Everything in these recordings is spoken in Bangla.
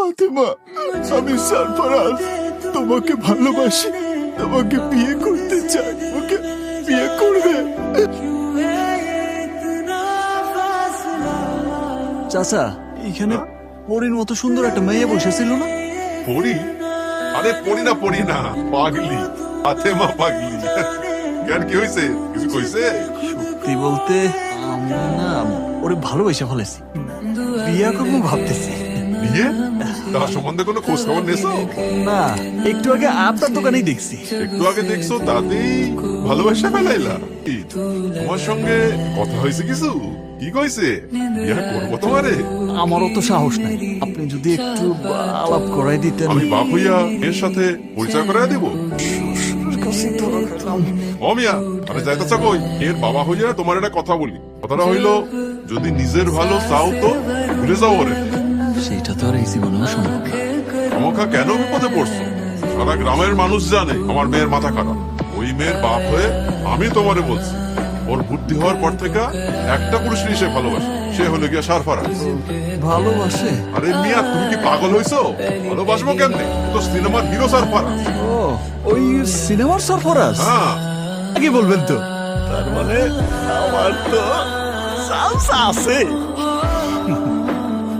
ফাতেমা, আমি সরফরাজ, তোমাকে ভালোবাসি, তোমাকে বিয়ে করতে চাই, ওকে বিয়ে করবে? চাচা, এখানে পরীর মতো সুন্দর একটা মেয়ে বসেছিল না? পড়ি? আরে পড়ি না পাগলি, ফাতেমা পাগলি। কেন কি হয়েছে? কিছু কইছে? সত্যি বলতে আমি না ওরে ভালোবেসে ফেলেছি, বিয়ে করবো ভাবতেছি। বিয়ে? তার সম্বন্ধে কোনো খোঁজ খবর নেছো? না, একটু আগে আপনার দোকানেই দেখছি। একটু আগে দেখছো তাতেই ভালোবাসা ফেলাইলা? কি, তোমার সঙ্গে কথা হয়েছে কিছু? কি কইছে? বিয়ে করবো তোমারে? আমারও তো সাহস নাই, আপনি যদি একটু আলাপ করাই দিতেন। আমি বাপ হইয়া এর সাথে পরিচয় করাই দেবো? অমিয়া, আরে যাইতেছ কই? এর বাবা হইয়া তোমার একটা কথা বলি। কথাটা হইলো, যদি নিজের ভালো চাও তো ভুলে যাও ওরে। সেটা তো আর এই জীবনেও সম্ভব না। আমাকে কেন বিপদে পড়ছো? সারা গ্রামের মানুষ জানে আমার মেয়ের মাথা খারাপ। ওই মেয়ের বাপ হয়ে আমি তোমারে বলছি, ওর বুদ্ধি হওয়ার পর থেকে একটা পুরুষের সে ভালোবাসে, সে হলো গিয়া সরফরাজ। ভালোবাসে? আরে মিয়া, তুমি কি পাগল হইছো? ভালোবাসবো কেমনে? তো সিনেমার হিরো সরফরাজ। ও, ওই সিনেমার সরফরাজ? হ্যাঁ। আগে বলবেন তো। তার মানে আমার তো সালসা আছে।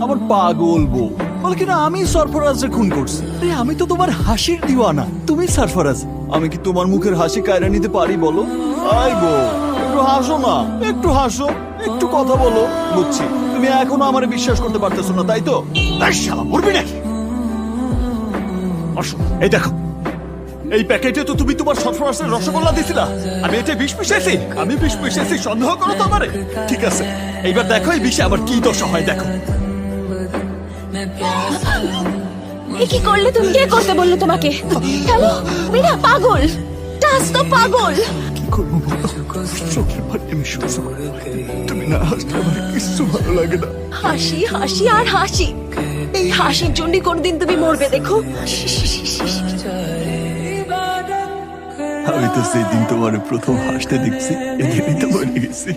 আমার পাগল বউ বলে কিনা আমি সরফরাজে খুন করছি। আরে আমি তো তোমার হাসির দিওয়ানা, তুমি সরফরাজ। আমি কি তোমার মুখের হাসি কায়রা নিতে পারি বলো? আই বউ, একটু হাসো না, একটু হাসো, একটু কথা বলো। বুঝছি তুমি এখনো আমারে বিশ্বাস করতে পারতেছো না, তাই তো? তাই শালা মরবি নাকি? আসো, এই দেখো, এই প্যাকেটে তো তুমি তোমার সরফরাজের রসগোল্লা দিছিলা। আমি এটা বিষ মিশাইছি, আমি বিষ মিশাইছি, সন্দেহ করো তো আমারে? ঠিক আছে, এইবার দেখো এই বিষে আমার কি দশা হয়, দেখো। এ কি করলে তুমি? কে করতে বললো তোমাকে? কেন? তুমি না পাগল, টাস তো পাগল। কি করবো বলো? চোখের পানি আমি সহ্য করতে পারি না। তুমি না হাসলে আমার কিচ্ছু ভালো লাগে না। হাসি হাসি আর হাসি, এই হাসির জন্য কোনদিন তুমি মরবে দেখো। আমি তো সেদিন তোমার প্রথম হাসতে দেখছি, এদিনই তো মরে গেছি।